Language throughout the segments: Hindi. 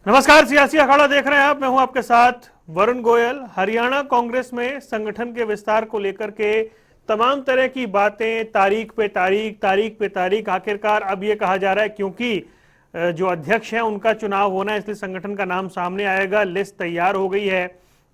नमस्कार, सियासी अखाड़ा देख रहे हैं आप। मैं हूं आपके साथ वरुण गोयल। हरियाणा कांग्रेस में संगठन के विस्तार को लेकर के तमाम तरह की बातें, तारीख पे तारीख, आखिरकार अब ये कहा जा रहा है क्योंकि जो अध्यक्ष हैं उनका चुनाव होना है, इसलिए संगठन का नाम सामने आएगा। लिस्ट तैयार हो गई है,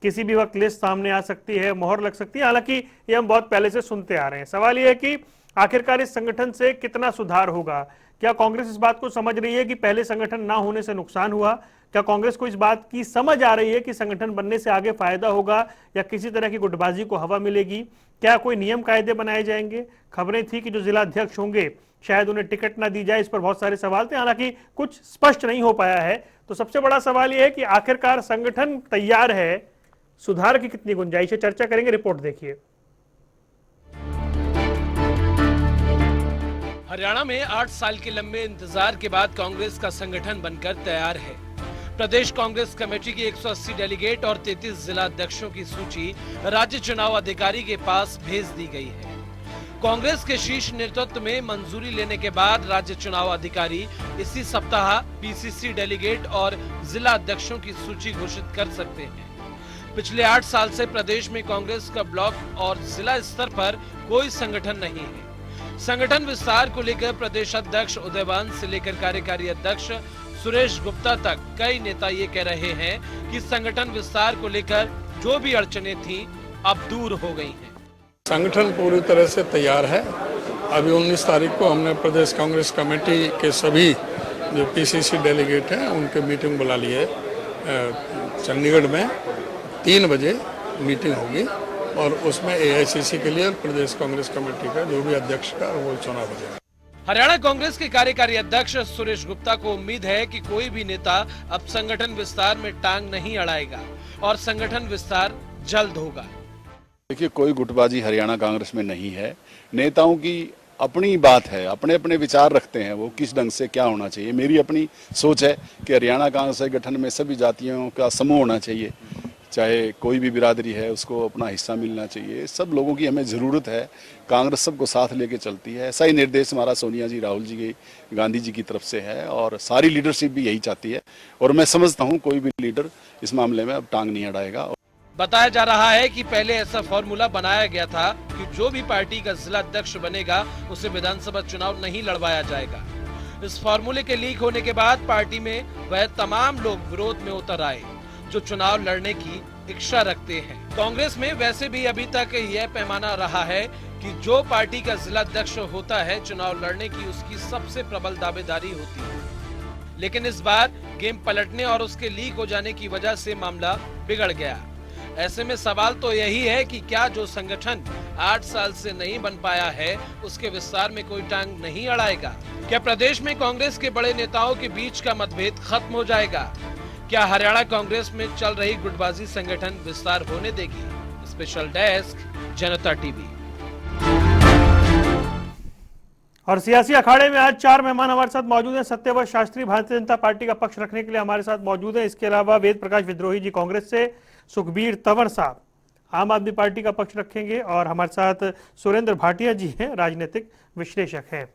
किसी भी वक्त लिस्ट सामने आ सकती है, मोहर लग सकती है। हालांकि ये हम बहुत पहले से सुनते आ रहे हैं। सवाल यह है कि आखिरकार इस संगठन से कितना सुधार होगा। क्या कांग्रेस इस बात को समझ रही है कि पहले संगठन ना होने से नुकसान हुआ? क्या कांग्रेस को इस बात की समझ आ रही है कि संगठन बनने से आगे फायदा होगा या किसी तरह की गुटबाजी को हवा मिलेगी? क्या कोई नियम कायदे बनाए जाएंगे? खबरें थी कि जो जिला अध्यक्ष होंगे शायद उन्हें टिकट ना दी जाए, इस पर बहुत सारे सवाल थे। हालांकि कुछ स्पष्ट नहीं हो पाया है। तो सबसे बड़ा सवाल यह है कि आखिरकार संगठन तैयार है, सुधार की कितनी गुंजाइश है? चर्चा करेंगे, रिपोर्ट देखिए। हरियाणा में 8 साल के लंबे इंतजार के बाद कांग्रेस का संगठन बनकर तैयार है। प्रदेश कांग्रेस कमेटी की 180 डेलीगेट और 33 जिला अध्यक्षों की सूची राज्य चुनाव अधिकारी के पास भेज दी गई है। कांग्रेस के शीर्ष नेतृत्व में मंजूरी लेने के बाद राज्य चुनाव अधिकारी इसी सप्ताह पीसीसी डेलीगेट और जिला अध्यक्षों की सूची घोषित कर सकते हैं। पिछले 8 साल से प्रदेश में कांग्रेस का ब्लॉक और जिला स्तर पर कोई संगठन नहीं है। संगठन विस्तार को लेकर प्रदेश अध्यक्ष उदयवान से लेकर कार्यकारी अध्यक्ष सुरेश गुप्ता तक कई नेता ये कह रहे हैं कि संगठन विस्तार को लेकर जो भी अड़चनें थीं अब दूर हो गई हैं। संगठन पूरी तरह से तैयार है। अभी 19 तारीख को हमने प्रदेश कांग्रेस कमेटी के सभी जो पीसीसी डेलीगेट हैं उनके मीटिंग बुला ली है। चंडीगढ़ में 3 बजे मीटिंग होगी और उसमें एआईसीसी के लिए प्रदेश कांग्रेस कमेटी का जो भी अध्यक्ष का वो चुनाव हो जाएगा। हरियाणा कांग्रेस के कार्यकारी अध्यक्ष सुरेश गुप्ता को उम्मीद है कि कोई भी नेता अब संगठन विस्तार में टांग नहीं अड़ाएगा और संगठन विस्तार जल्द होगा। देखिए, कोई गुटबाजी हरियाणा कांग्रेस में नहीं है। नेताओं की अपनी बात है, अपने अपने विचार रखते हैं वो किस ढंग से क्या होना चाहिए। मेरी अपनी सोच है कि हरियाणा कांग्रेस गठन में सभी जातियों का समूह होना चाहिए, चाहे कोई भी बिरादरी है उसको अपना हिस्सा मिलना चाहिए। सब लोगों की हमें ज़रूरत है। कांग्रेस सबको साथ लेके चलती है। ऐसा ही निर्देश हमारा सोनिया जी, राहुल जी, गांधी जी की तरफ से है और सारी लीडरशिप भी यही चाहती है और मैं समझता हूँ कोई भी लीडर इस मामले में अब टांग नहीं अड़ाएगा। बताया जा रहा है कि पहले ऐसा फॉर्मूला बनाया गया था कि जो भी पार्टी का जिला अध्यक्ष बनेगा उसे विधानसभा चुनाव नहीं लड़वाया जाएगा। इस फॉर्मूले के लीक होने के बाद पार्टी में वह तमाम लोग विरोध में उतर आए जो चुनाव लड़ने की इच्छा रखते हैं। कांग्रेस में वैसे भी अभी तक यह पैमाना रहा है कि जो पार्टी का जिला अध्यक्ष होता है चुनाव लड़ने की उसकी सबसे प्रबल दावेदारी होती है। लेकिन इस बार गेम पलटने और उसके लीक हो जाने की वजह से मामला बिगड़ गया। ऐसे में सवाल तो यही है कि क्या जो संगठन 8 साल से नहीं बन पाया है उसके विस्तार में कोई टांग नहीं अड़ाएगा? क्या प्रदेश में कांग्रेस के बड़े नेताओं के बीच का मतभेद खत्म हो जाएगा? क्या हरियाणा कांग्रेस में चल रही गुटबाजी संगठन विस्तार होने देगी? स्पेशल डेस्क, जनता टीवी। और सियासी अखाड़े में आज 4 मेहमान हमारे साथ मौजूद हैं। सत्यव्रत शास्त्री भारतीय जनता पार्टी का पक्ष रखने के लिए हमारे साथ मौजूद हैं। इसके अलावा वेद प्रकाश विद्रोही जी कांग्रेस से, सुखबीर तंवर साहब आम आदमी पार्टी का पक्ष रखेंगे और हमारे साथ सुरेंद्र भाटिया जी हैं, राजनीतिक विश्लेषक हैं।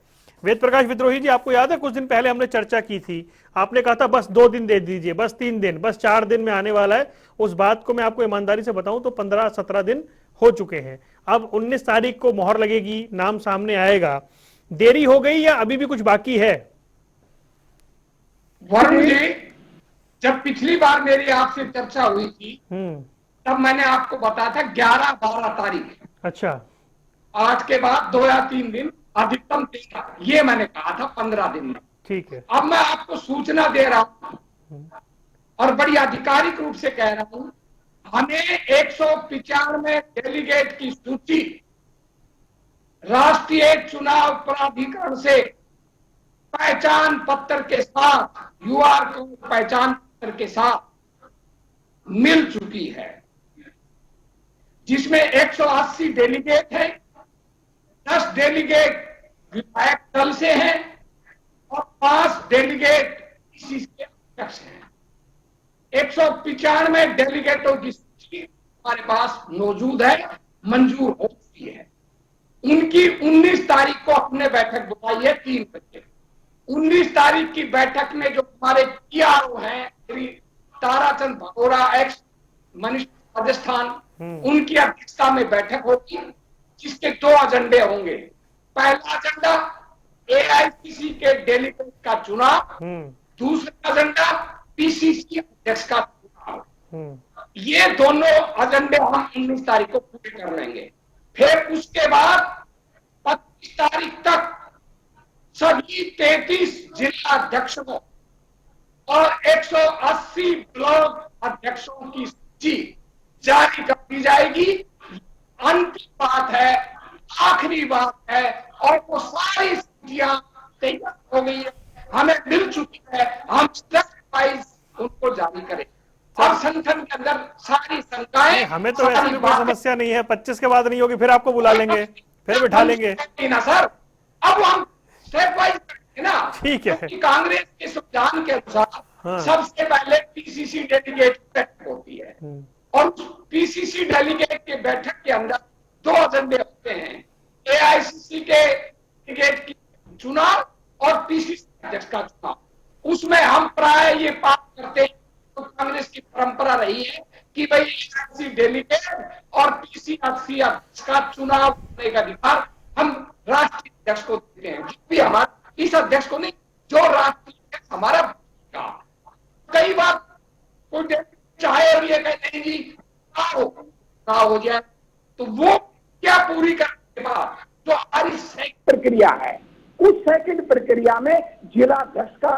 वेद प्रकाश विद्रोही जी, आपको याद है कुछ दिन पहले हमने चर्चा की थी, आपने कहा था बस 2 दिन दे दीजिए, बस 3 दिन, बस 4 दिन में आने वाला है। उस बात को मैं आपको ईमानदारी से बताऊं तो 15-17 दिन हो चुके हैं। अब 19 तारीख को मोहर लगेगी, नाम सामने आएगा। देरी हो गई या अभी भी कुछ बाकी है? वरुण जी, जब पिछली बार मेरी आपसे चर्चा हुई थी तब मैंने आपको बताया था 11-12 तारीख। अच्छा, आज के बाद 2 या 3 दिन, अधिकतम 13, ये मैंने कहा था 15 दिन में। ठीक है। अब मैं आपको सूचना दे रहा हूं और बड़ी आधिकारिक रूप से कह रहा हूं, हमें 195 डेलीगेट की सूची राष्ट्रीय चुनाव प्राधिकरण से पहचान पत्र के साथ, यूआर कोड पहचान पत्र के साथ मिल चुकी है, जिसमें 180 डेलीगेट है, 10 डेलीगेट विधायक दल से हैं और 5 डेलीगेट किसी से अध्यक्ष हैं। 195 डेलीगेटों की सूची हमारे पास मौजूद है, मंजूर हो चुकी है। उनकी 19 तारीख को हमने बैठक बुलाई है 3 बजे। 19 तारीख की बैठक में जो हमारे पीआरओ हैं श्री ताराचंद भगोड़ा, एक्स मिनिस्टर राजस्थान, उनकी अध्यक्षता में बैठक होगी, जिसके 2 एजेंडे होंगे। पहला एजेंडा एआईसीसी के डेलीगेट का चुनाव, दूसरा एजेंडा पीसीसी अध्यक्ष का चुनाव। ये दोनों एजेंडे हम 19 तारीख को पूरे कर लेंगे। फिर उसके बाद 25 तारीख तक सभी 33 जिला अध्यक्षों और 180 ब्लॉक अध्यक्षों की सूची जारी कर दी जाएगी। अंतिम बात है, आखिरी बात है, और वो सारी सूचियां तैयार हो गई है, हमें मिल चुकी है। हम स्टेप वाइज उनको जारी करें और संगठन के अंदर सारी शंकाएं, हमें तो ऐसी कोई समस्या नहीं है। 25 के बाद नहीं होगी, फिर आपको बुला लेंगे, फिर बिठा लेंगे ना सर। अब हम स्टेप वाइज करेंगे ना, ठीक है। क्योंकि कांग्रेस के संविधान के अनुसार सबसे पहले पीसीसी डेलीगेट बैठक होती है, और पीसीसी डेलीगेट के बैठक के अंदर 2 एजेंडे होते हैं, एआईसीसी के डेलीगेट की चुनाव और पीसीसी अध्यक्ष का चुनाव। उसमें हम प्राय ये बात करते हैं, तो कांग्रेस की परंपरा रही है कि भाई एआईसीसी डेलीगेट और पीसीसी अध्यक्ष का चुनाव करने का अधिकार हम राष्ट्रीय अध्यक्ष को देते हैं, जो भी हमारे इस अध्यक्ष को नहीं, जो राष्ट्रीय अध्यक्ष हमारा का। कई बार कोई चाहे और ये कहे नहीं जी ना हो जाए, तो वो क्या पूरी करने के बाद जो हमारी सेकंड प्रक्रिया है, उस सेकंड प्रक्रिया में जिला अध्यक्ष का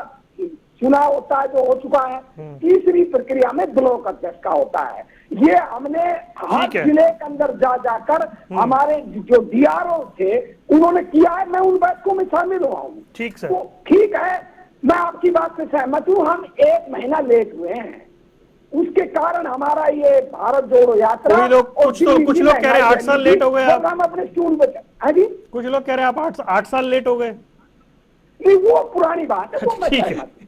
चुनाव होता है जो हो चुका है। तीसरी प्रक्रिया में ब्लॉक अध्यक्ष का होता है। ये हमने हर जिले के अंदर जा जाकर हमारे जो डीआरओ थे उन्होंने किया है। मैं उन बैठकों में शामिल हुआ हूँ। ठीक सर, तो ठीक है, मैं आपकी बात से सहमत हूँ। हम 1 महीना लेट हुए हैं, उसके कारण हमारा ये भारत जोड़ो यात्रा, कुछ लोग कह रहे हैं 8 साल लेट हो गए आप। हम अपने स्टूल पे जी, कुछ लोग कह रहे हैं आप 8 साल लेट हो गए। नहीं, वो पुरानी बात है, वो मैं सहमत हूँ।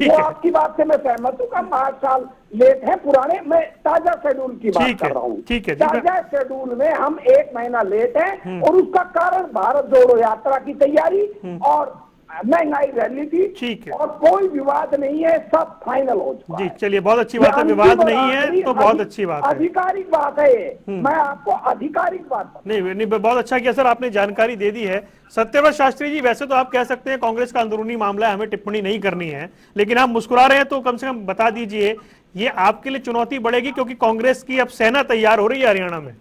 वो आपकी बात से मैं सहमत हूँ। हम 8 साल लेट हैं पुराने। मैं ताजा शेड्यूल की बात कर रहा हूँ। ताजा शेड्यूल में हम 1 महीना लेट हैं, और उसका कारण भारत जोड़ो यात्रा की तैयारी और महंगाई रैली थी। ठीक है, और कोई विवाद नहीं है, सब फाइनल हो चुका जी। चलिए, बहुत अच्छी बात है, विवाद नहीं है तो बहुत अच्छी बात है, आधिकारिक बात है ये। मैं आपको आधिकारिक बात नहीं, बहुत अच्छा किया सर, आपने जानकारी दे दी है। सत्यव्रत शास्त्री जी, वैसे तो आप कह सकते हैं कांग्रेस का अंदरूनी मामला है, हमें टिप्पणी नहीं करनी है, लेकिन आप मुस्कुरा रहे हैं तो कम से कम बता दीजिए, ये आपके लिए चुनौती बढ़ेगी क्योंकि कांग्रेस की अब सेना तैयार हो रही है हरियाणा में।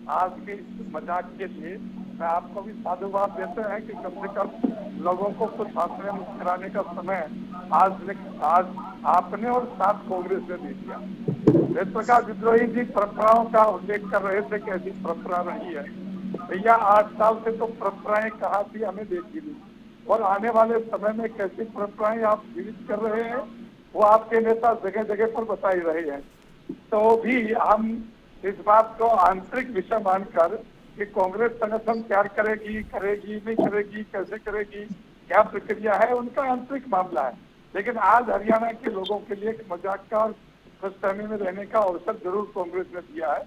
आज के मजाक के लिए मैं आपको भी साधुवाद देते हैं कि कम से कम लोगों को कुछ हंसने मुस्कुराने का समय आज आपने और साथ कांग्रेस ने दे दिया। इस प्रकार विद्रोही जी परंपराओं का उल्लेख कर रहे थे कि ऐसी परंपरा रही है। भैया 8 साल से तो परंपराएं कहाँ थी हमें देखी नहीं, और आने वाले समय में कैसी परंपराएं आप जीवित कर रहे हैं वो आपके नेता जगह जगह पर बता ही रहे हैं। तो भी हम इस बात को आंतरिक विषय मानकर कि कांग्रेस संगठन क्या करेगी, नहीं करेगी, कैसे करेगी, क्या प्रक्रिया है, उनका आंतरिक मामला है। लेकिन आज हरियाणा के लोगों के लिए एक मजाक का और खुशफहमी में रहने का अवसर जरूर कांग्रेस ने दिया है,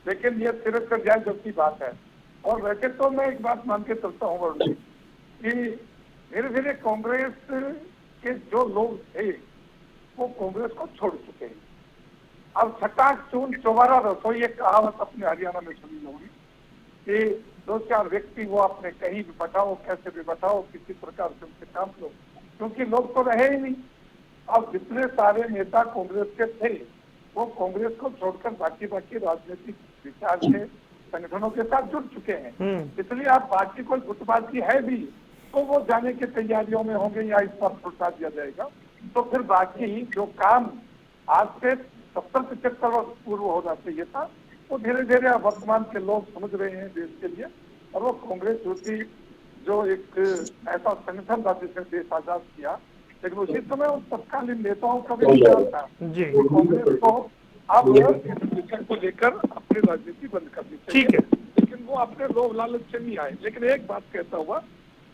लेकिन ये सिर्फ कर जाए जब की बात है। और वैसे तो मैं एक बात मान के चलता हूँ वरुण कि धीरे धीरे कांग्रेस के जो लोग थे वो कांग्रेस को छोड़ चुके हैं। अब छटाक चून चौबारा रसोई एक कहावत अपने हरियाणा में सुनी होगी कि 2-4 व्यक्ति वो अपने कहीं भी बैठाओ, कैसे भी बैठाओ, किसी प्रकार से उनसे काम लो, क्योंकि लोग तो रहे ही नहीं। अब जितने सारे नेता कांग्रेस के थे वो कांग्रेस को छोड़कर बाकी राजनीतिक विचार के संगठनों के साथ जुड़ चुके हैं। इसलिए आप बाकी कोई गुटबाजी है भी तो वो जाने की तैयारियों में होंगे या इस पर फुर्सा दिया जाएगा। तो फिर बाकी जो काम आज से 70-75 वर्ष पूर्व होना चाहिए था वो धीरे धीरे वर्तमान के लोग समझ रहे हैं देश के लिए, और वो कांग्रेस जो एक ऐसा संगठन था जिसने देश आजाद किया, लेकिन उसी समय उन तत्कालीन नेताओं का भी विचार था कांग्रेस को अब इस विषय को लेकर अपनी राजनीति बंद करनी चाहिए। लेकिन वो अपने लोभ लालच से नहीं आए। लेकिन एक बात कहता हुआ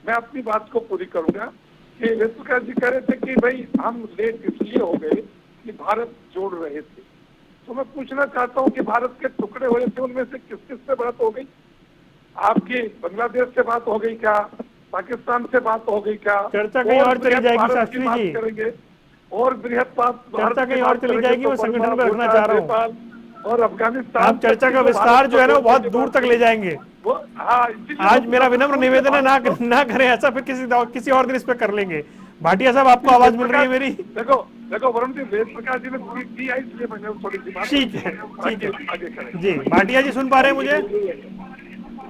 मैं अपनी बात को पूरी करूंगा कि विश्वकर जी कह रहे थे कि भाई हम लेट इसलिए हो गए कि भारत जोड़ रहे थे। तो मैं पूछना चाहता हूं कि भारत के टुकड़े हुए थे उनमें से किस किस से बढ़त हो गई? आपकी बांग्लादेश से बात हो गई क्या, पाकिस्तान से बात हो गई क्या? चर्चा कहीं और चली जाएगी शास्त्री जी, करेंगे और बृहद बात चर्चा कहीं और चली जाएगी, मैं संगठन में रखना चाह रहा हूँ। और अफगानिस्तान आप चर्चा का विस्तार जो है ना वो बहुत दूर तक ले जाएंगे। हाँ, आज मेरा विनम्र निवेदन है ना करें ऐसा, फिर किसी और दिन इस पे कर लेंगे। भाटिया साहब आपको आवाज मिल रही है मेरी? देखो वरुण जी, वेद प्रकाश जी ने दी आई, इसलिए मैंने थोड़ी सी बात। ठीक है जी। भाटिया जी सुन पा रहे हैं मुझे?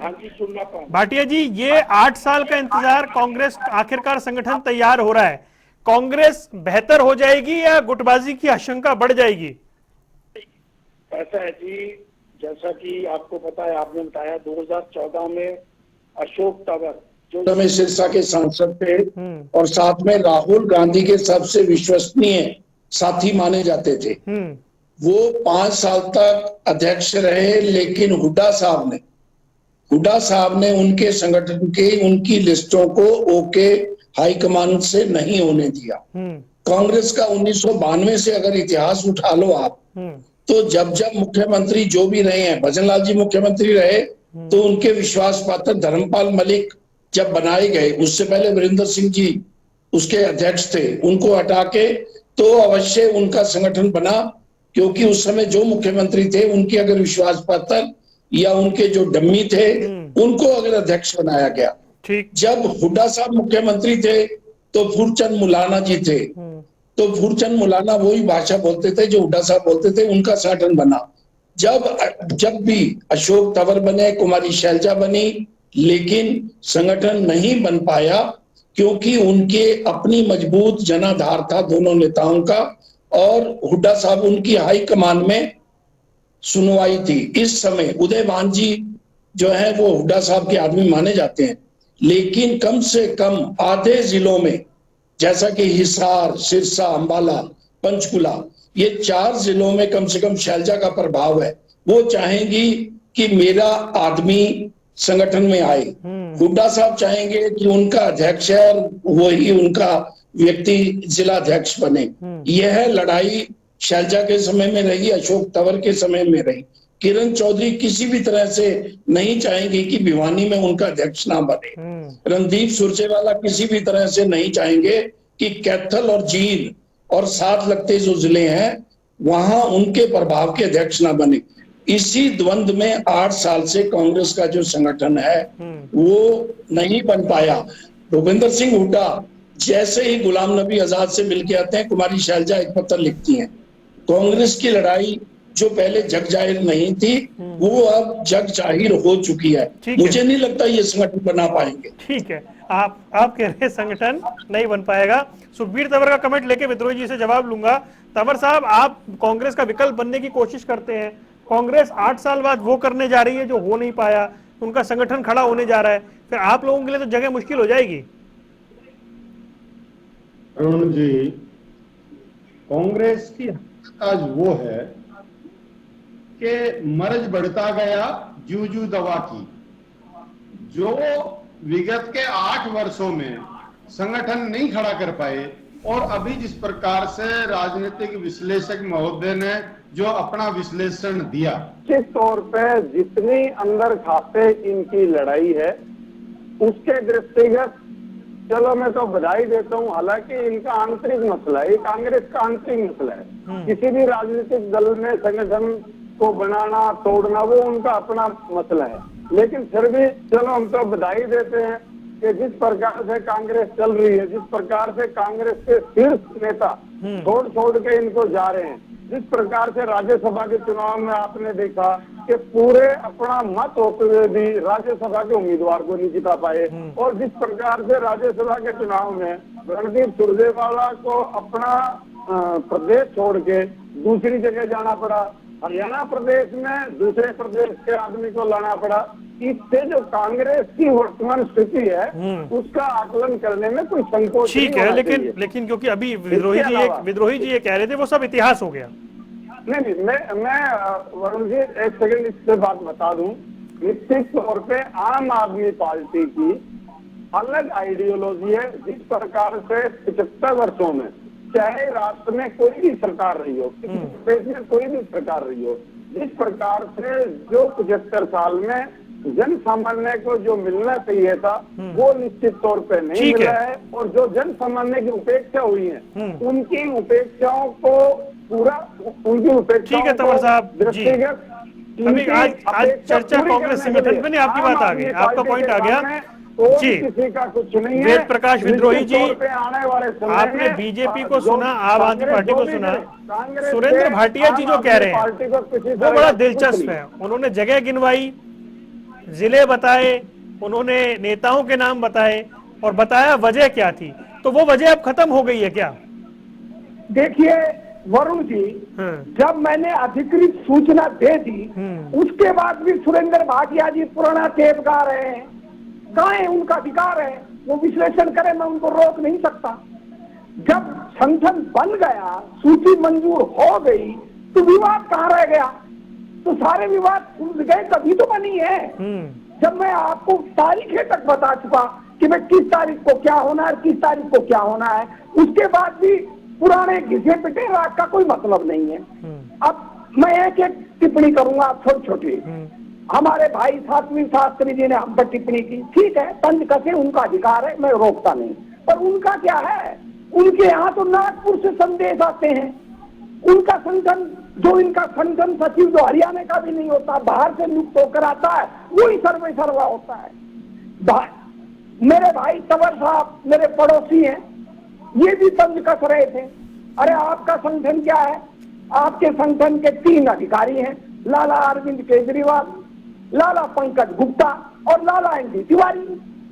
हाँ जी, सुनना पा। भाटिया जी, ये 8 साल का इंतजार, कांग्रेस आखिरकार संगठन तैयार हो रहा है, कांग्रेस बेहतर हो जाएगी या गुटबाजी की आशंका बढ़ जाएगी? ऐसा है जी, जैसा कि आपको पता है, आपने बताया 2014 में अशोक तंवर जो समय सिरसा के सांसद थे और साथ में राहुल गांधी के सबसे विश्वसनीय साथी माने जाते थे, वो 5 साल तक अध्यक्ष रहे। लेकिन हुड्डा साहब ने उनके संगठन के उनकी लिस्टों को ओके हाईकमान से नहीं होने दिया। कांग्रेस का 1992 से अगर इतिहास उठा लो आप, तो जब मुख्यमंत्री जो भी रहे हैं, भजनलाल जी मुख्यमंत्री रहे तो उनके विश्वास पात्र धर्मपाल मलिक जब बनाए गए, उससे पहले वीरेंद्र सिंह जी उसके अध्यक्ष थे, उनको हटा के तो अवश्य उनका संगठन बना, क्योंकि उस समय जो मुख्यमंत्री थे उनकी अगर विश्वास पात्र या उनके जो डम्मी थे उनको अगर अध्यक्ष बनाया गया। जब हुड्डा साहब मुख्यमंत्री थे तो फूलचंद मुलाना जी थे, तो फूलचंद मुलाना वही भाषा बोलते थे जो हुड्डा साहब बोलते थे, उनका संगठन बना। जब भी अशोक तंवर बने, कुमारी शैलजा बनी, लेकिन संगठन नहीं बन पाया क्योंकि उनके अपनी मजबूत जनाधार था दोनों नेताओं का, और हुड्डा साहब उनकी हाई कमान में सुनवाई थी। इस समय उदयभान जी जो है वो हुड्डा साहब के आदमी माने जाते हैं, लेकिन कम से कम आधे जिलों में, जैसा कि हिसार, सिरसा, अंबाला, पंचकुला, ये 4 जिलों में कम से कम शैलजा का प्रभाव है। वो चाहेंगी कि मेरा आदमी संगठन में आए। हुड्डा साहब चाहेंगे कि उनका अध्यक्ष है और वही उनका व्यक्ति जिला अध्यक्ष बने। यह लड़ाई शैलजा के समय में रही, अशोक तंवर के समय में रही। किरण चौधरी किसी भी तरह से नहीं चाहेंगे कि भिवानी में उनका अध्यक्ष ना बने। रणदीप सुरजेवाला किसी भी तरह से नहीं चाहेंगे कि कैथल और जींद और साथ लगते जो जिले हैं वहां उनके प्रभाव के अध्यक्ष ना बने। इसी द्वंद में 8 साल से कांग्रेस का जो संगठन है वो नहीं बन पाया। भूपेंद्र सिंह हुड्डा जैसे ही गुलाम नबी आजाद से मिलके आते हैं, कुमारी शैलजा एक पत्र लिखती हैं। कांग्रेस की लड़ाई जो पहले जग जाहिर नहीं थी वो अब जग जाहिर हो चुकी है। मुझे नहीं लगता ये संगठन बना पाएंगे। ठीक है, आप कह रहे हैं संगठन नहीं बन पाएगा। सुखबीर तंवर का कमेंट लेके विद्रोही जी से जवाब लूंगा। तंवर साहब, आप कांग्रेस का विकल्प बनने की कोशिश करते हैं, कांग्रेस 8 साल बाद वो करने जा रही है जो हो नहीं पाया, उनका संगठन खड़ा होने जा रहा है, फिर आप लोगों के लिए तो जगह मुश्किल हो जाएगी। अरुण जी, कांग्रेस की आज वो है कि मर्ज बढ़ता गया जू दवा की। जो विगत के 8 वर्षों में संगठन नहीं खड़ा कर पाए, और अभी जिस प्रकार से राजनीतिक विश्लेषक महोदय ने जो अपना विश्लेषण दिया, निश्चित तौर पे जितनी अंदर खाते इनकी लड़ाई है उसके दृष्टिगत चलो मैं तो बधाई देता हूँ। हालांकि इनका आंतरिक मसला है, कांग्रेस का आंतरिक मसला है। किसी भी राजनीतिक दल में संगठन को बनाना तोड़ना वो उनका अपना मसला है, लेकिन फिर भी चलो हम तो बधाई देते हैं कि जिस प्रकार से कांग्रेस चल रही है, जिस प्रकार से कांग्रेस के शीर्ष नेता छोड़ के इनको जा रहे हैं, जिस प्रकार से राज्यसभा के चुनाव में आपने देखा कि पूरे अपना मत होते हुए भी राज्यसभा के उम्मीदवार को नहीं जिता पाए, और जिस प्रकार से राज्यसभा के चुनाव में रणदीप सुरजेवाला को अपना प्रदेश छोड़ के दूसरी जगह जाना पड़ा, हरियाणा प्रदेश में दूसरे प्रदेश के आदमी को लाना पड़ा। इससे जो कांग्रेस की वर्तमान स्थिति है उसका आकलन करने में कोई संकोच ठीक है, लेकिन क्योंकि अभी विद्रोही जी ये कह रहे थे वो सब इतिहास हो गया। नहीं, मैं वरुण जी एक सेकंड इससे बात बता दूं। निश्चित तौर पे आम आदमी पार्टी की अलग आइडियोलॉजी है। जिस प्रकार से 75 वर्षों में चाहे राष्ट्र में कोई भी सरकार रही हो, देश में कोई भी सरकार रही हो, जिस प्रकार से जो 75 साल में जन सामान्य को जो मिलना चाहिए था वो निश्चित तौर पे नहीं मिला है, और जो जन सामान्य की उपेक्षा हुई है उनकी उपेक्षाओं को पूरा, उनकी उपेक्षाओं ठीक है तंवर साहब जी। दृष्टिगत अभी आज चर्चा कांग्रेस संगठन पे नहीं, आपकी बात आ गई, आपका पॉइंट आ गया जी। किसी का कुछ नहीं है। वेद प्रकाश विद्रोही जी, आने वाले समय आपने बीजेपी को सुना, आम आदमी पार्टी को सुना, सुरेंद्र भाटिया जी जो कह रहे हैं वो बड़ा दिलचस्प है। उन्होंने जगह गिनवाई, जिले बताए, उन्होंने नेताओं के नाम बताए और बताया वजह क्या थी। तो वो वजह अब खत्म हो गई है क्या? देखिए वरुण जी, जब मैंने अधिकृत सूचना दे दी उसके बाद भी सुरेंद्र भाटिया जी पुराना टेप गा रहे हैं। कहाँ है उनका अधिकार है, वो विश्लेषण करे, मैं उनको रोक नहीं सकता। जब संगठन बन गया, सूची मंजूर हो गई, तो विवाद कहाँ रह गया? तो सारे विवाद उलझ गए तभी तो बनी है। जब मैं आपको तारीखें तक बता चुका कि मैं किस तारीख को क्या होना है, किस तारीख को क्या होना है, उसके बाद भी पुराने घिसे पिटे राग का कोई मतलब नहीं है। अब मैं एक एक टिप्पणी करूंगा, छोटी छोटी। हमारे भाई सातवीं शास्त्री जी ने हम पर टिप्पणी की, ठीक है, तंज कसे उनका अधिकार है, मैं रोकता नहीं, पर उनका क्या है? उनके यहाँ तो नागपुर से संदेश आते हैं। उनका संगठन, जो इनका संगठन सचिव जो हरियाणा का भी नहीं होता, बाहर से नियुक्त होकर आता है, वही सर्वे सर्वा होता है। मेरे भाई तंवर साहब मेरे पड़ोसी हैं, ये भी तंज कस रहे थे। अरे आपका संगठन क्या है? आपके संगठन के 3 अधिकारी हैं, लाला अरविंद केजरीवाल, लाला पंकज गुप्ता और लाला एनडी तिवारी।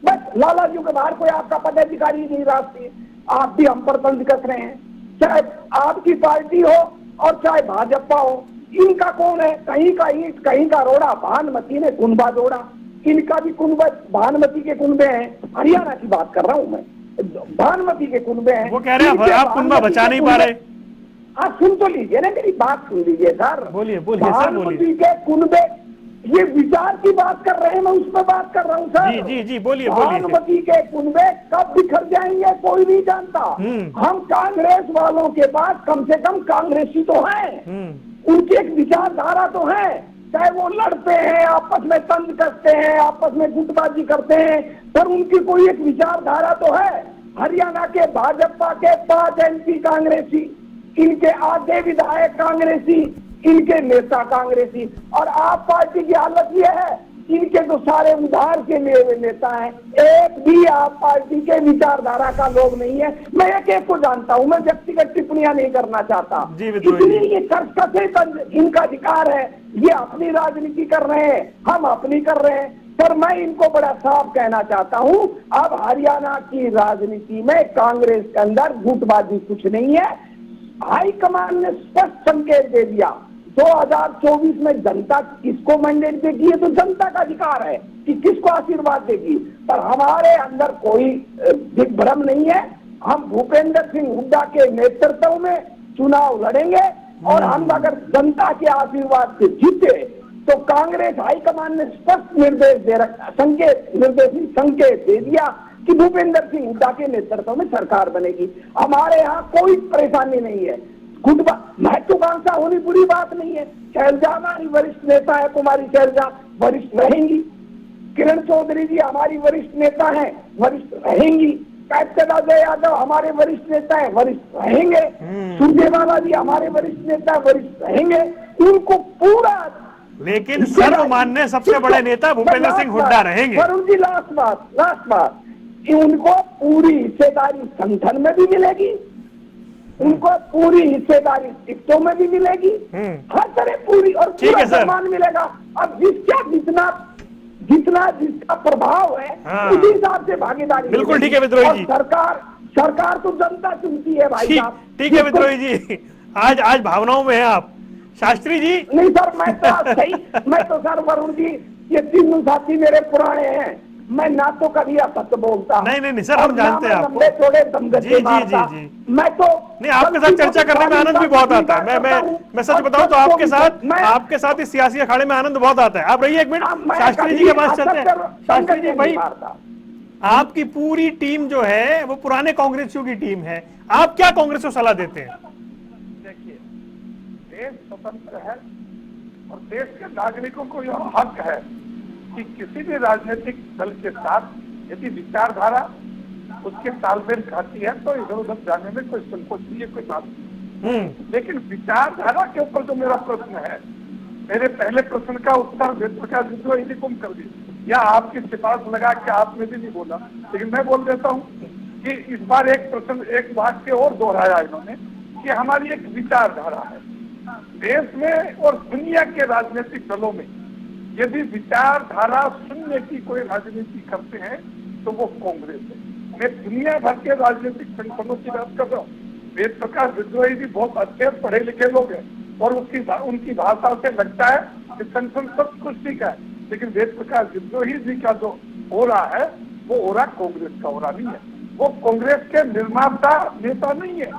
बस लाला जी के बाहर कोई आपका पदाधिकारी नहीं राष्ट्रीय। आप भी हम पर तंज कस रहे हैं, चाहे आपकी पार्टी हो और चाहे भाजपा हो। इनका कौन है? कहीं का ईंट कहीं का रोड़ा, भानुमति ने कुनबा जोड़ा। इनका भी कुनबा भानुमति के कुनबे हैं, हरियाणा की बात कर रहा हूं मैं, भानुमति के कुनबे हैं। वो कह रहे हैं आप कुनबा बचा नहीं पा रहे। आप सुन तो लीजिए ना, मेरी बात सुन लीजिए सर। बोलिए बोलिए सर, बोलिए। भानुमति के कुनबे, ये विचार की बात कर रहे हैं, मैं उस पर बात कर रहा हूँ सर। जी जी जी, बोलिए बोलिए। भानुमति के कुनबे कब बिखर जाएंगे कोई नहीं जानता। हम कांग्रेस वालों के पास कम से कम कांग्रेसी तो हैं, उनकी एक विचारधारा तो है। चाहे वो लड़ते हैं, आपस में तंज कसते हैं, आपस में गुटबाजी करते हैं, पर उनकी कोई एक विचारधारा तो है। हरियाणा के भाजपा के 5 MP कांग्रेसी, इनके आधे विधायक कांग्रेसी, इनके नेता कांग्रेसी, और आप पार्टी की हालत यह है, इनके तो सारे उधार के लिए हुए नेता हैं। एक भी आप पार्टी के विचारधारा का लोग नहीं है। मैं एक एक को जानता हूं, मैं व्यक्तिगत टिप्पणियां नहीं करना चाहता, इसलिए ये कर्कशे इनका अधिकार है। ये अपनी राजनीति कर रहे हैं, हम अपनी कर रहे हैं, पर मैं इनको बड़ा साफ कहना चाहता हूं, अब हरियाणा की राजनीति में कांग्रेस के अंदर गुटबाजी कुछ नहीं है। हाईकमान ने स्पष्ट संकेत दे दिया 2024 में जनता किसको मैंडेट देगी, ये तो जनता का अधिकार है कि किसको आशीर्वाद देगी, पर हमारे अंदर कोई दिग्भ्रम नहीं है। हम भूपेंद्र सिंह हुड्डा के नेतृत्व में चुनाव लड़ेंगे, और हम अगर जनता के आशीर्वाद से जीते तो कांग्रेस हाईकमान ने स्पष्ट निर्देश दे रखा, संकेत दे दिया कि भूपेंद्र सिंह हुड्डा के नेतृत्व में सरकार बनेगी। हमारे यहाँ कोई परेशानी नहीं है। महत्वाकांक्षा होनी बुरी बात नहीं है। शैलजा हमारी वरिष्ठ नेता है, कुमारी शैलजा वरिष्ठ रहेंगी। किरण चौधरी जी हमारी वरिष्ठ नेता हैं, वरिष्ठ रहेंगी। कैप्टन अजय यादव हमारे वरिष्ठ नेता हैं, वरिष्ठ रहेंगे। सुरजेवाला जी हमारे वरिष्ठ नेता, वरिष्ठ रहेंगे। उनको पूरा, लेकिन सर्वमान्य सबसे बड़े नेता भूपेंद्र सिंह हुड्डा रहेंगे। वरुण जी लास्ट बात, उनको पूरी हिस्सेदारी संगठन में भी मिलेगी, उनको पूरी हिस्सेदारी टिकटों में भी मिलेगी, हर तरह पूरी, और पूरा सम्मान मिलेगा। अब जिसका प्रभाव है उसी हिसाब से भागीदारी। बिल्कुल ठीक है विद्रोही जी। सरकार तो जनता चुनती है भाई साहब। ठीक है विद्रोही जी, आज भावनाओं में है आप। शास्त्री जी नहीं सर, मैं तो सर वरुण जी, ये तीनों साथी मेरे पुराने हैं, मैं ना तो कभी असत्य बोलता। नहीं सर, हम जानते हैं आपको। जी, मैं तो नहीं, आपके साथ चर्चा करने में आनंद भी बहुत आता है। मैं सच बताऊं तो आपके साथ इस सियासी अखाड़े में आनंद बहुत आता है। आप रहिए एक मिनट, शास्त्री जी के पास चलते हैं। शास्त्री जी भाई, आपकी पूरी टीम जो है वो पुराने कांग्रेसियों की टीम है, आप क्या कांग्रेस को सलाह देते हैं? देखिए, देश स्वतंत्र है और देश के नागरिकों को यह हक है कि किसी भी राजनीतिक दल के साथ यदि विचारधारा उसके तालमेल खाती है तो इधर उधर जाने में कोई संकोच नहीं है, कोई बात नहीं। लेकिन विचारधारा के ऊपर जो मेरा प्रश्न है, मेरे पहले प्रश्न का उत्तर वेद प्रकाश विद्रोही जी गुम कर दिया, या आपकी सिफारिश लगा के आपने भी नहीं बोला, लेकिन मैं बोल देता हूँ कि इस बार एक प्रश्न, एक वाक्य और दोहराया इन्होंने कि हमारी एक विचारधारा है। देश में और दुनिया के राजनीतिक दलों में यदि विचारधारा शून्य की कोई राजनीति करते हैं तो वो कांग्रेस है। मैं दुनिया भर के राजनीतिक संगठनों की बात कर रहा हूँ। वेद प्रकाश विद्रोही जी बहुत अच्छे पढ़े लिखे लोग हैं और उनकी भाषा से लगता है कि संगठन सब कुछ ठीक है, लेकिन वेद प्रकाश विद्रोही जी का जो हो रहा है वो हो रहा कांग्रेस का हो रहा नहीं है। वो कांग्रेस के निर्माता नेता नहीं है।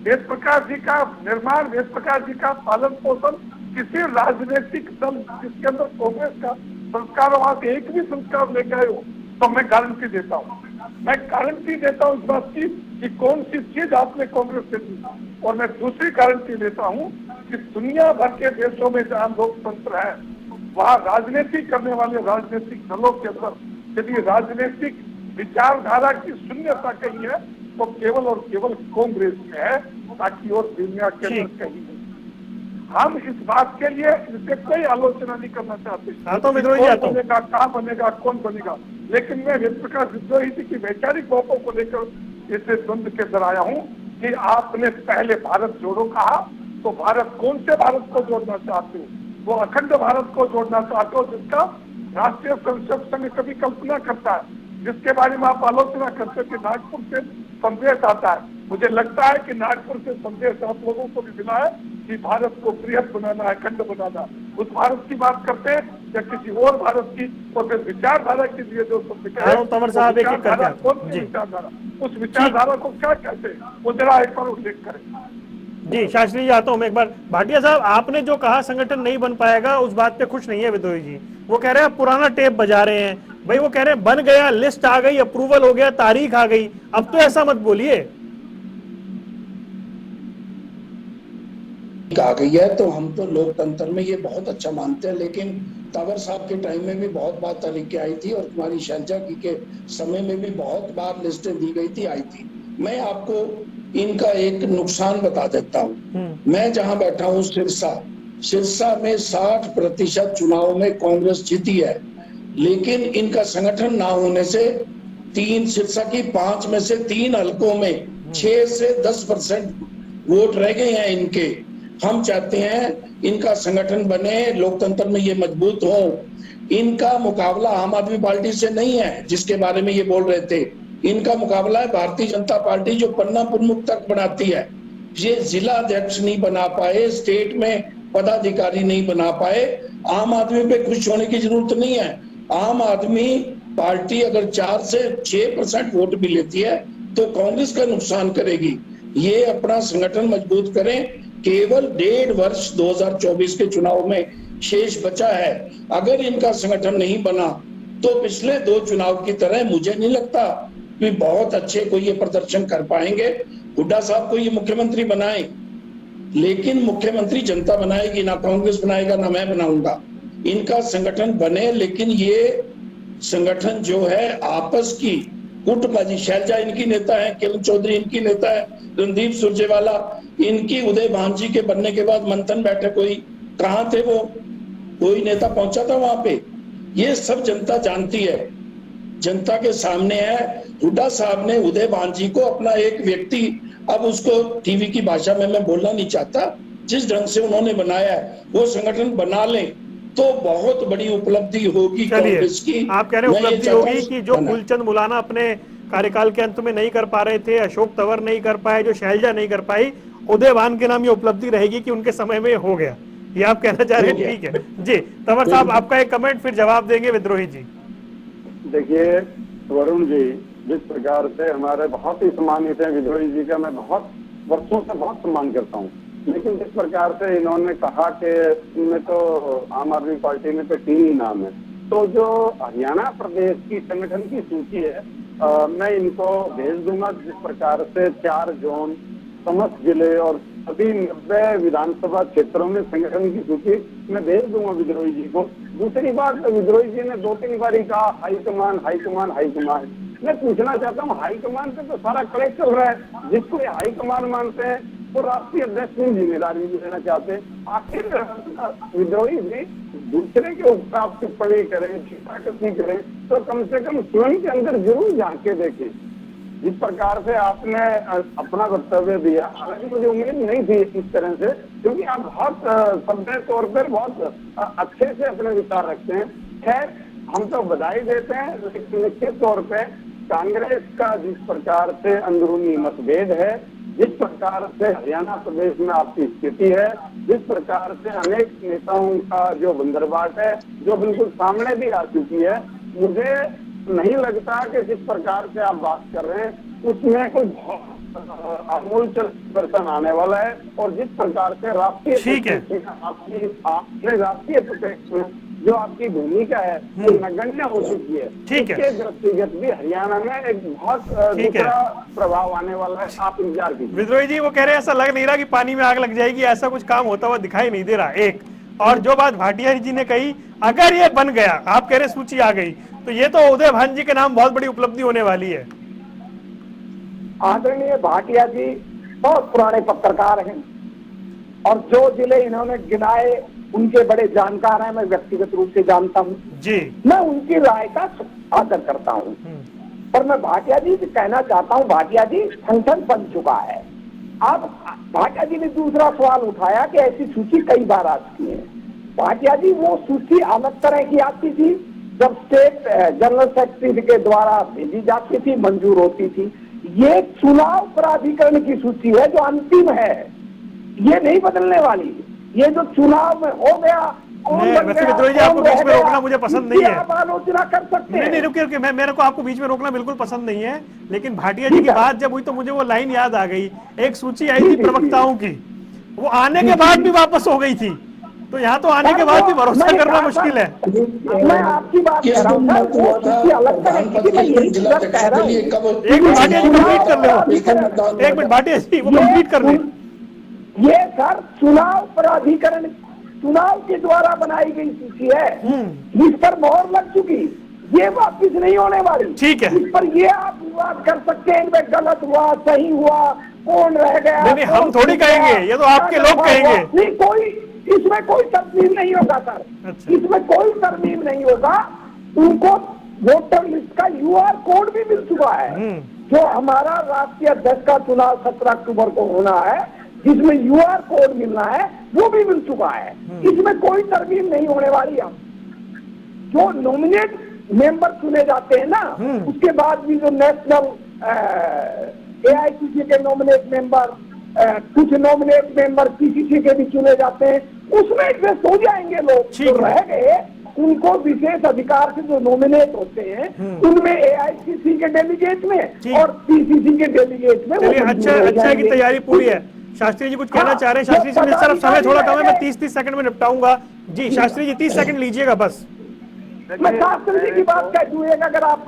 वेद प्रकाश जी का निर्माण, वेद प्रकाश जी का पालन पोषण किसी राजनीतिक दल जिसके अंदर कांग्रेस का संस्कार वहां से एक भी संस्कार लेके आए हो तो मैं गारंटी देता हूँ, मैं गारंटी देता हूँ इस बात की कि कौन सी चीज आपने कांग्रेस से दी। और मैं दूसरी गारंटी देता हूँ कि दुनिया भर के देशों में जहाँ लोकतंत्र है वहाँ राजनीति करने वाले राजनीतिक दलों के अंदर यदि राजनीतिक विचारधारा की शून्यता कहीं है तो केवल और केवल कांग्रेस में है, ताकि और दुनिया के अंदर कहीं नहीं। हम इस बात के लिए इससे कोई आलोचना नहीं करना चाहते कौन बनेगा, कहाँ बनेगा, कौन बनेगा, लेकिन मैं वेद प्रकाश विद्रोही जी की वैचारिक बातों को लेकर इसे द्वंद के अंदर आया हूँ कि आपने पहले भारत जोड़ो कहा, तो भारत कौन से भारत को जोड़ना चाहते हो? वो अखंड भारत को जोड़ना चाहते हो जिसका राष्ट्रीय स्वयंसेवक संघ कभी कल्पना करता है, जिसके बारे में आप आलोचना करते कि नागपुर से संदेश आता है। मुझे लगता है कि नागपुर से संदेश आप लोगों को भी मिला है कि भारत को बृहद बनाना है, अखंड बनाना। उस भारत की बात करते हैं या किसी और भारत की? और फिर विचारधारा के लिए जो विचारधारा, कौन सी विचारधारा, उस विचारधारा को क्या कहते हैं वो जरा एक बार उल्लेख करें। जी शास्त्री जी, आता हूं मैं एक बार। भाटिया साहब, आपने जो कहा संगठन नहीं बन पाएगा उस बात पे खुश नहीं है विद्रोही जी। वो कह रहे हैं पुराना टेप बजा रहे हैं भाई। वो कह रहे हैं बन गया, लिस्ट आ गई, अप्रूवल हो गया, तारीख आ गई, अब तो ऐसा मत बोलिए। आ गई है तो हम तो लोकतंत्र में ये बहुत अच्छा मानते हैं, लेकिन तंवर साहब के टाइम में भी बहुत बार तारीखें आई थी और कुमारी शैलजा जी के समय में भी बहुत बार लिस्टें दी गई थी, आई थी। मैं आपको इनका एक नुकसान बता देता हूँ। मैं जहां बैठा हूँ सिरसा में 60% चुनाव में कांग्रेस जीती है, लेकिन इनका संगठन ना होने से सिरसा की 5 में से 3 हलकों में 6 से 10% वोट रह गए हैं इनके। हम चाहते हैं इनका संगठन बने, लोकतंत्र में ये मजबूत हो। इनका मुकाबला आम आदमी पार्टी से नहीं है जिसके बारे में ये बोल रहे थे। इनका मुकाबला है भारतीय जनता पार्टी जो पन्ना प्रमुख तक बनाती है। ये जिला अध्यक्ष नहीं बना पाए, स्टेट में पदाधिकारी नहीं बना पाए। आम आदमी पे खुश होने की जरूरत नहीं है। आम आदमी पार्टी अगर 4 से 6% वोट भी लेती है तो कांग्रेस का नुकसान करेगी। ये अपना संगठन मजबूत करें। केवल 1.5 वर्ष 2024 के चुनाव में शेष बचा है। अगर इनका संगठन नहीं बना तो पिछले 2 चुनाव की तरह मुझे नहीं लगता कि बहुत अच्छे कोई ये प्रदर्शन कर पाएंगे। हुड्डा साहब को ये मुख्यमंत्री बनाए, लेकिन मुख्यमंत्री जनता बनाएगी, ना कांग्रेस बनाएगा, ना मैं बनाऊंगा। इनका संगठन बने, लेकिन ये संगठन जो है आपस की गुटबाजी, शैलजा इनकी नेता है, किरण चौधरी इनकी नेता है, रणदीप सुरजेवाला इनकी, उदय भान जी के बनने के बाद मंथन बैठक हुई, कहाँ थे वो? कोई नेता पहुंचा था वहां पे? ये सब जनता जानती है, जनता के सामने है। हुड्डा साहब ने उदय भान जी को अपना एक व्यक्ति, अब उसको टीवी की भाषा में मैं बोलना नहीं चाहता, जिस ढंग से उन्होंने बनाया है वो संगठन बना ले तो बहुत बड़ी उपलब्धि होगी कांग्रेस की। आप कह रहे हैं उपलब्धि होगी कि जो फूलचंद मुलाना अपने कार्यकाल के अंत में नहीं कर पा रहे थे, अशोक तंवर नहीं कर पाए, जो शैलजा नहीं कर पाई, उदय भान के नाम ये उपलब्धि रहेगी कि उनके समय में हो गया। ये आप कहना चाह रहे हैं? ठीक है जी। तंवर साहब, आपका एक कमेंट, फिर जवाब देंगे विद्रोही जी। देखिए वरुण जी, जिस प्रकार से हमारे बहुत ही सम्मानित है विद्रोही जी का मैं बहुत वर्षों से बहुत सम्मान करता हूँ, लेकिन जिस प्रकार से इन्होंने कहा कि इनमें तो आम आदमी पार्टी में तो 3 ही नाम है, तो जो हरियाणा प्रदेश की संगठन की सूची है मैं इनको भेज दूंगा। जिस प्रकार से 4 जोन, समस्त जिले और अभी 90 विधानसभा क्षेत्रों में संगठन की सूची मैं भेज दूंगा विद्रोही जी को। दूसरी बात, विद्रोही जी ने 2-3 बार ही कहा हाईकमान हाईकमान हाईकमान। मैं पूछना चाहता हूँ, हाईकमान पे तो सारा कलेक्ट चल रहा है। जिसको ये हाईकमान मानते हैं वो राष्ट्रीय अध्यक्ष की जिम्मेदारी भी लेना चाहते हैं। आखिर विद्रोही जी दूसरे के ऊपर आप टिप्पणी करें, टीकाकर्षी करें, तो कम से कम स्वयं के अंदर जरूर झांक के देखें। जिस प्रकार से आपने अपना वक्तव्य दिया, हालांकि मुझे उम्मीद नहीं थी इस तरह से, क्योंकि आप बहुत सभ्य तौर पर बहुत अच्छे से अपने विचार रखते हैं। खैर, हम तो बधाई देते हैं, लेकिन निश्चित तौर पे कांग्रेस का जिस प्रकार से अंदरूनी मतभेद है, जिस प्रकार से हरियाणा प्रदेश में आपकी स्थिति है, जिस प्रकार से अनेक नेताओं का जो बंदरबाट है, जो बिल्कुल सामने भी आ चुकी है, मुझे नहीं लगता कि जिस प्रकार से आप बात कर रहे हैं उसमें कोई आमूल परिवर्तन आने वाला है। और जिस प्रकार से राष्ट्रीय आपकी राष्ट्रीय प्रत्यक्ष में जो आपकी भूमिका है वो नगण्य हो चुकी है। ठीक है, इसके दृष्टिगत भी हरियाणा में एक बहुत दूसरा प्रभाव आने वाला है। आप इंतजार कीजिए। विद्रोही जी वो कह रहे हैं ऐसा लग नहीं रहा कि पानी में आग लग जाएगी, ऐसा कुछ काम होता हुआ दिखाई नहीं दे रहा। एक और जो बात भाटिया जी ने कही, अगर ये बन गया, आप कह रहे सूची आ गई, तो ये तो उदय भान जी के नाम बहुत बड़ी उपलब्धि होने वाली है। आदरणीय भाटिया जी बहुत पुराने पत्रकार हैं और जो जिले इन्होंने गिनाए उनके बड़े जानकार हैं, मैं व्यक्तिगत रूप से जानता हूं जी। मैं उनकी राय का आदर करता हूं, पर मैं भाटिया जी से कहना चाहता हूं, भाटिया जी संगठन बन चुका है। अब भाटिया जी ने दूसरा सवाल उठाया कि ऐसी सूची कई बार आ चुकी है। भाटिया जी वो सूची अलग तरह की आती थी जब स्टेट जनरल सेक्रेटरी के द्वारा भेजी जाती थी, मंजूर होती थी। ये चुनाव प्राधिकरण की सूची है जो अंतिम है, ये नहीं बदलने वाली। ये जो चुनाव में हो गया, वैसे विद्रोही जी आपको बीच में रोकना मुझे पसंद नहीं है। आप आलोचना कर सकते हैं। नहीं रुकिए, मेरे को आपको बीच में रोकना बिल्कुल पसंद नहीं है, लेकिन भाटिया जी की बात जब हुई तो मुझे वो लाइन याद आ गई। एक सूची आई थी प्रवक्ताओं की, वो आने के बाद भी वापस हो गई थी, तो यहाँ तो आने के बाद भी भरोसा करना मुश्किल है। मैं आपकी बात कह रहा हूँ, एक मिनट भाटिया जी कंप्लीट कर ले, एक मिनट भाटिया जी वो कंप्लीट कर ले। ये सर चुनाव प्राधिकरण, चुनाव के द्वारा बनाई गई सूची है, जिस पर मोहर लग चुकी, ये वापिस नहीं होने वाली। ठीक है, इस पर ये आप विवाद कर सकते हैं, इनमें गलत हुआ, सही हुआ, कौन रह गया। नहीं, हम थोड़ी कहेंगे, ये तो आपके लोग कहेंगे। नहीं, कोई इसमें कोई तरमीम नहीं होगा सर। अच्छा। इसमें कोई तरमीम नहीं होगा। उनको वोटर लिस्ट का यूआर कोड भी मिल चुका है, जो हमारा राष्ट्रीय अध्यक्ष का चुनाव 17 अक्टूबर को होना है, जिसमें यूआर कोड मिलना है, वो भी मिल चुका है। इसमें कोई तरमीम नहीं होने वाली। हम जो नॉमिनेट मेंबर चुने जाते हैं ना, उसके बाद भी जो नेशनल एआईसीसी के नॉमिनेट मेंबर, कुछ नॉमिनेट मेंबर पीसीसी के भी चुने जाते हैं, उसमें एडजस्ट हो जाएंगे लोग। जो रह गए उनको विशेष अधिकार से जो नॉमिनेट होते हैं, उनमें एआईसीसी के डेलीगेट में और पीसीसी के डेलीगेट में। अच्छा की तैयारी पूरी है। शास्त्री जी कुछ कहना चाह रहे हैं? शास्त्री जी मेरी तरफ समय थोड़ा कम है, मैं 30 सेकंड में निपटाऊंगा। जी शास्त्री जी 30 सेकंड लीजिएगा बस। मैं शास्त्री जी की बात कह दूंगा, अगर आप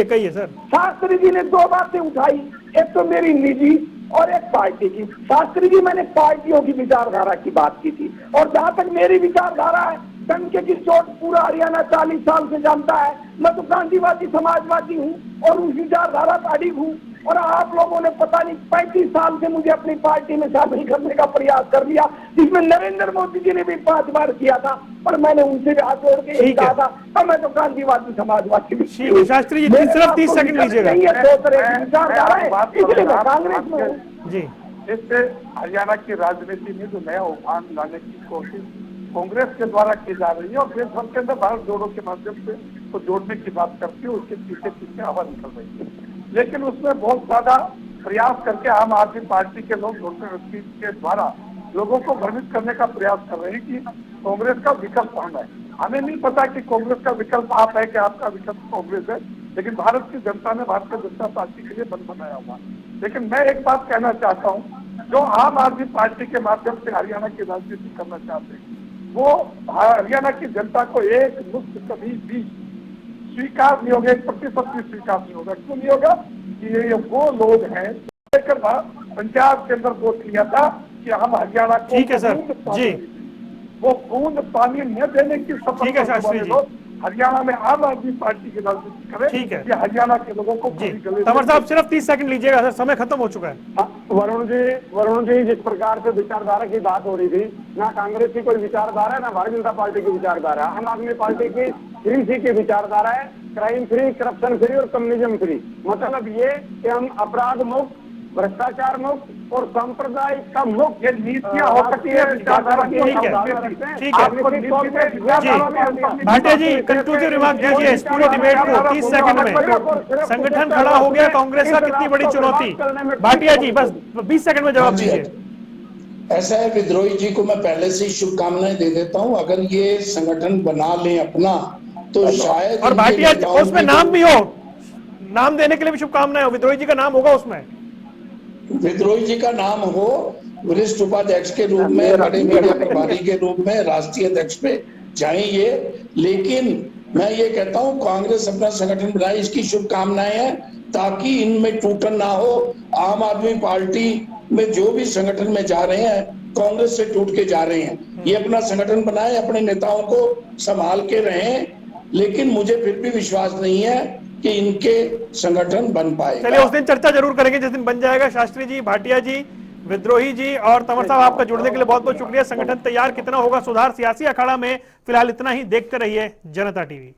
कहिए सर। शास्त्री जी ने 2 बातें उठाई, एक तो मेरी निजी और एक पार्टी की। शास्त्री जी मैंने पार्टियों की विचारधारा की बात की थी, और जहां तक मेरी विचारधारा है, डंके की चोट पूरा हरियाणा 40 साल से जानता है। मैं तो गांधीवादी समाजवादी हूँ और उस विचारधारा का अडिग हूँ। और आप लोगों ने पता नहीं 35 साल से मुझे अपनी पार्टी में शामिल करने का प्रयास कर लिया, जिसमें नरेंद्र मोदी जी ने भी 5 बार किया था, पर मैंने उनसे भी हाथ जोड़ के यही कहा था, तो मैं तो गांधीवादी समाजवादी भी। शास्त्री जी सिर्फ 30 सेकंड लीजिएगा। इसलिए मैं कांग्रेस में हूँ जी। इससे हरियाणा की राजनीति में जो नया उफान लाने की कोशिश कांग्रेस के द्वारा की जा रही है, और देश भर के अंदर भारत जोड़ो के माध्यम से तो जोड़ने की बात करती है, उसके पीछे पीछे हवा निकल रही है। लेकिन उसमें बहुत ज्यादा प्रयास करके आम आदमी पार्टी के लोग वोटर के द्वारा लोगों को भ्रमित करने का प्रयास कर रहे हैं कि कांग्रेस का विकल्प हम है। हमें नहीं पता कि कांग्रेस का विकल्प आप है कि आपका विकल्प कांग्रेस है, लेकिन भारत की जनता ने भारतीय जनता पार्टी के लिए बंद बनाया हुआ। लेकिन मैं एक बात कहना चाहता हूँ, जो आम आदमी पार्टी के माध्यम से हरियाणा की राजनीति करना चाहते हैं, वो हरियाणा की जनता को एक मुक्त कभी भी स्वीकार नहीं होगा, 1% भी स्वीकार नहीं होगा। क्यों नहीं होगा? कि ये वो लोग हैं लेकर पंजाब के अंदर वोट लिया था कि हम हरियाणा को ठीक है सर बूंद पानी जी, देंगे। वो बूंद पानी न देने की शपथ ठीक है करने शास्त्री वाले जी। लोग हरियाणा में आम आदमी पार्टी की राजनीति करें, ठीक है। कि हरियाणा के लोगों को जी। पूरी गले तंवर साहब सिर्फ 30 सेकंड लीजिएगा सर, समय खत्म हो चुका है। वरुण जी जिस प्रकार से विचारधारा की बात हो रही थी, ना कांग्रेस की कोई विचारधारा है, ना भारतीय जनता पार्टी की विचारधारा है। आम आदमी पार्टी की 3C की विचारधारा है, क्राइम फ्री, करप्शन फ्री और कम्युनिज्म फ्री। मतलब ये कि हम अपराध मुक्त, भ्रष्टाचार मुक्त और सांप्रदायिक का मुक्त नीतियां हो सकती है, विचारधारा की ठीक है, ठीक है। भाटिया जी कंक्लूसिव रिमार्क दीजिए इस पूरे डिबेट को 30 सेकंड में। संगठन खड़ा हो गया, कांग्रेस का कितनी बड़ी चुनौती। भाटिया जी बस 20 सेकंड में जवाब दीजिए। ऐसा है, विद्रोही जी को मैं पहले से ही शुभकामनाएं दे देता हूं। अगर ये संगठन बना लें अपना तो शायद, और भाटिया उसमें नाम भी हो, नाम देने के लिए भी शुभकामनाएं हो, विद्रोही जी का नाम होगा उसमें, विद्रोही जी का नाम हो, वरिष्ठ उपाध्यक्ष के रूप में, बड़े मीडिया प्रभारी के रूप में, राष्ट्रीय अध्यक्ष पे जाएंगे। लेकिन मैं ये कहता हूं कांग्रेस अपना संगठन बनाए, इसकी शुभकामनाएं हैं, ताकि इनमें टूटन ना हो। आम आदमी पार्टी में जो भी संगठन में जा रहे हैं कांग्रेस से टूट के जा रहे हैं, ये अपना संगठन बनाए, अपने नेताओं को संभाल के रहें। लेकिन मुझे फिर भी विश्वास नहीं है कि इनके संगठन बन पाएगा। चलिए उस दिन चर्चा जरूर करेंगे जिस दिन बन जाएगा। शास्त्री जी, भाटिया जी, विद्रोही जी और तंवर साहब, आपका जुड़ने के लिए बहुत बहुत शुक्रिया। संगठन तैयार कितना होगा, सुधार सियासी अखाड़ा में, फिलहाल इतना ही। देखते रहिए जनता टीवी।